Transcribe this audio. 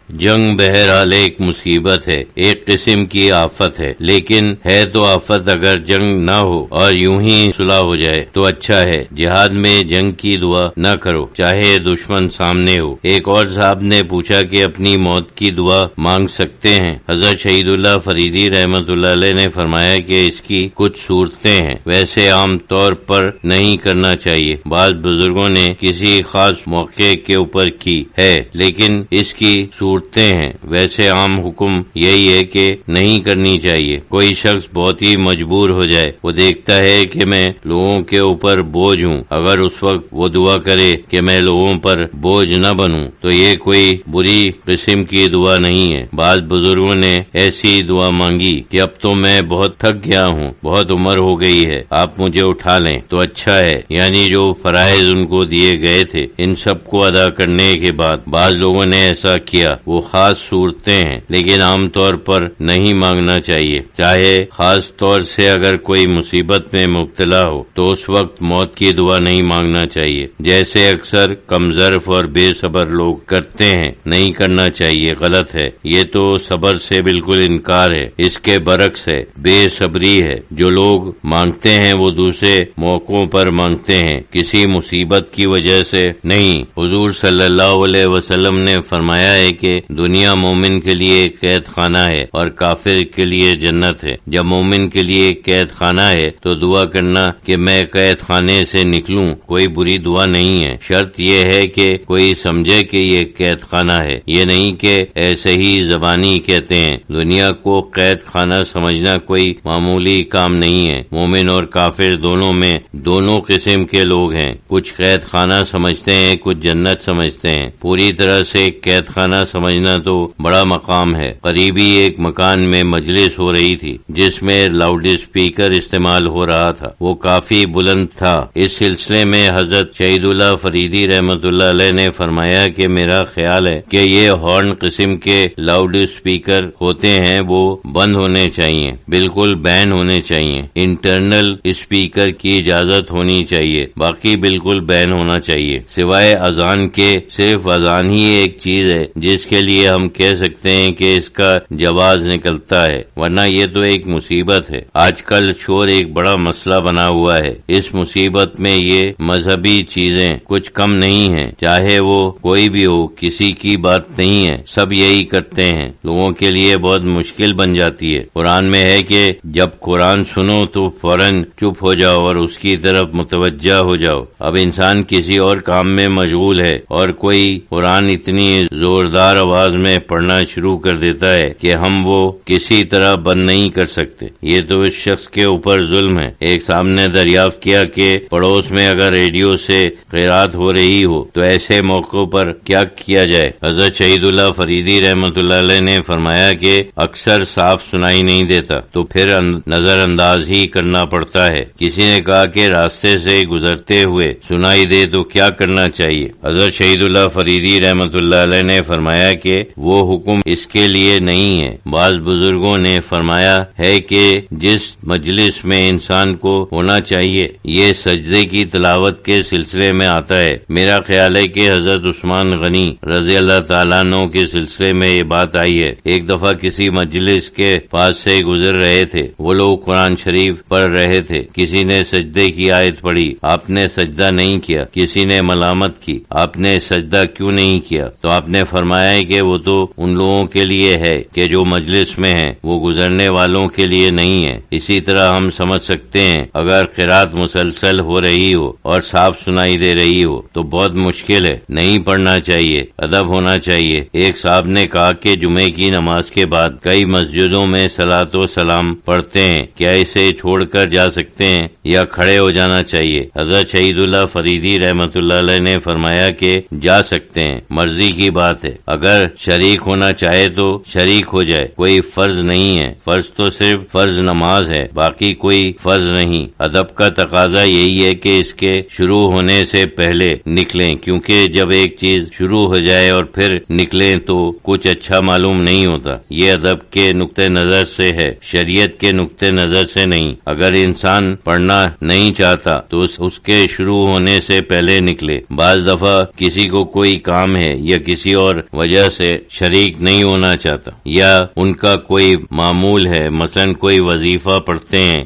جنگ بہرحال ایک مصیبت ہے، ایک قسم کی آفت ہے، لیکن ہے تو آفت اگر جنگ نہ ہو اور یوں ہی صلح ہو جائے تو اچھا ہے۔ جہاد میں جنگ کی دعا نہ کرو چاہے دشمن سامنے ہو۔ ایک اور صاحب نے پوچھا کہ اپنی موت کی دعا مانگ سکتے ہیں؟ حضرت شہید اللہ فریدی رحمۃ اللہ علیہ نے فرمایا کہ اس کی کچھ صورتیں ہیں، ویسے عام طور پر نہیں کرنا چاہیے۔ بعض بزرگوں نے کسی خاص موقع کے اوپر کی ہے، لیکن اس کی صورتیں ہیں، ویسے عام حکم یہی ہے کہ نہیں کرنی چاہیے۔ کوئی شخص بہت ہی مجبور ہو جائے، وہ دیکھتا ہے کہ میں لوگوں کے اوپر بوجھ ہوں، اگر اس وقت وہ دعا کرے کہ میں لوگوں پر بوجھ نہ بنوں تو یہ کوئی بری قسم کی دعا نہیں ہے۔ بعض بزرگوں نے ایسی دعا مانگی کہ اب تو میں بہت تھک گیا ہوں، بہت عمر ہو گئی ہے، آپ مجھے اٹھا لیں تو اچھا ہے، یعنی جو فرائض ان کو دیے گئے تھے ان سب کو ادا کرنے کے بعد بعض لوگوں نے ایسا کیا۔ وہ خاص صورتیں ہیں، لیکن عام طور پر نہیں مانگنا چاہیے۔ چاہے خاص طور سے اگر کوئی مصیبت میں مبتلا ہو تو اس وقت موت کی دعا نہیں مانگنا چاہیے، جیسے اکثر کمظرف اور بے صبر لوگ کرتے ہیں۔ نہیں کرنا چاہیے، غلط ہے، یہ تو صبر سے بالکل انکار ہے، اس کے برعکس ہے، بے صبری ہے۔ جو لوگ مانگتے ہیں وہ دوسرے موقعوں پر مانگتے ہیں، کسی مصیبت کی وجہ سے نہیں۔ حضور صلی اللہ علیہ وسلم نے فرمایا ہے کہ دنیا مومن کے لیے ایک قید خانہ ہے اور کافر کے لیے جنت ہے۔ جب مومن کے لیے ایک قید خانہ ہے تو دعا کرنا کہ میں قید خانے سے نکلوں کوئی بری دعا نہیں ہے۔ شرط یہ ہے کہ کوئی سمجھے کہ یہ قید خانہ ہے، یہ نہیں کہ ایسے ہی زبانی کہتے ہیں۔ دنیا کو قید خانہ سمجھنا کوئی معمولی کام نہیں ہے۔ مومن اور کافر دونوں میں دونوں قسم کے لوگ ہیں، کچھ قید خانہ سمجھتے ہیں، کچھ جنت سمجھتے ہیں۔ پوری طرح سے قید خانہ سمجھنا تو بڑا مقام ہے۔ قریبی ایک مکان میں مجلس ہو رہی تھی جس میں لاؤڈ اسپیکر استعمال ہو رہا تھا، وہ کافی بلند تھا۔ اس سلسلے میں حضرت شہید اللہ فریدی رحمۃ اللہ علیہ نے فرمایا کہ میرا خیال ہے کہ یہ ہارن قسم کے لاؤڈ اسپیکر ہوتے ہیں وہ بند ہونے چاہیے، بالکل بین ہونے چاہیے۔ انٹرنل اسپیکر کی اجازت ہونی چاہیے، باقی بالکل بین ہونا چاہیے۔ سوائے اذان کے صرف اذان ہی ایک چیز ہے جس کے لیے ہم کہہ سکتے ہیں کہ اس کا جواز نکلتا ہے، ورنہ یہ تو ایک مصیبت ہے۔ آج کل شور ایک بڑا مسئلہ بنا ہوا ہے، اس مصیبت میں یہ مذہبی چیزیں کچھ کم نہیں ہیں، چاہے وہ کوئی بھی ہو، کسی کی بات نہیں ہے، سب یہی کرتے ہیں، لوگوں کے لیے بہت مشکل بن جاتی ہے۔ قرآن میں ہے کہ جب قرآن سنو تو فوراً چپ ہو جاؤ اور اس کی طرف متوجہ ہو جاؤ۔ اب انسان کسی اور کام میں مشغول ہے اور کوئی قرآن اتنی زوردار آواز میں پڑھنا شروع کر دیتا ہے کہ ہم وہ کسی طرح بند نہیں کر سکتے، یہ تو اس شخص کے اوپر ظلم ہے۔ ایک صاحب نے دریافت کیا کہ پڑوس میں اگر ریڈیو سے قرات ہو رہی ہو تو ایسے موقعوں پر کیا کیا جائے؟ حضرت شہید اللہ فریدی رحمۃ اللہ علیہ نے فرمایا کہ اکثر صاف سنائی نہیں دیتا تو پھر نظر انداز ہی کرنا پڑتا ہے۔ کسی نے کہا کہ راستے سے گزرتے ہوئے سنائی دے تو کیا کرنا چاہیے؟ حضرت شہید اللہ فریدی رحمۃ اللہ علیہ نے فرمایا کہ وہ حکم اس کے لیے نہیں ہے۔ بعض بزرگوں نے فرمایا ہے کہ جس مجلس میں انسان کو ہونا چاہیے یہ سجدے کی تلاوت کے سلسلے میں آتا ہے۔ میرا خیال ہے کہ حضرت عثمان غنی رضی اللہ تعالیٰ عنہ کے سلسلے میں یہ بات آئی ہے۔ ایک دفعہ کسی مجلس کے پاس سے گزر رہے تھے، وہ لوگ قرآن شریف پڑھ رہے تھے، کسی نے سجدے کی آیت پڑھی، آپ نے سجدہ نہیں کیا، کسی نے ملامت کی، آپ نے سجدہ کیوں نہیں کیا؟ تو آپ نے فرمایا ہے کہ وہ تو ان لوگوں کے لیے ہے کہ جو مجلس میں ہیں، وہ گزرنے والوں کے لیے نہیں ہے۔ اسی طرح ہم سمجھ سکتے ہیں اگر قرات مسلسل ہو رہی ہو اور صاف سنائی دے رہی ہو تو بہت مشکل ہے، نہیں پڑھنا چاہیے، ادب ہونا چاہیے۔ ایک صاحب نے کہا کہ جمعے کی نماز کے بعد کئی مسجدوں میں صلاۃ و سلام پڑھتے ہیں، کیا اسے چھوڑ کر جا سکتے ہیں یا کھڑے ہو جانا چاہیے؟ حضرت شہید اللہ فریدی رحمۃ اللہ علیہ نے فرمایا کہ جا سکتے ہیں، مرضی کی بات ہے، اگر شریک ہونا چاہے تو شریک ہو جائے، کوئی فرض نہیں ہے، فرض تو صرف فرض نماز ہے، باقی کوئی فرض نہیں۔ ادب کا تقاضا یہی ہے کہ اس کے شروع ہونے سے پہلے نکلیں، کیونکہ جب ایک چیز شروع ہو جائے اور پھر نکلیں تو کچھ اچھا معلوم نہیں ہوتا۔ یہ ادب کے نقطہ نظر سے ہے، شریعت کے نقطہ نظر سے نہیں۔ اگر انسان پڑھنا نہیں چاہتا تو اس کے شروع ہونے سے پہلے نکلے۔ بعض دفعہ کسی کو کوئی کام ہے یا کسی اور وجہ وجہ سے شریک نہیں ہونا چاہتا، یا ان کا کوئی معمول ہے، مثلا کوئی وظیفہ پڑھتے ہیں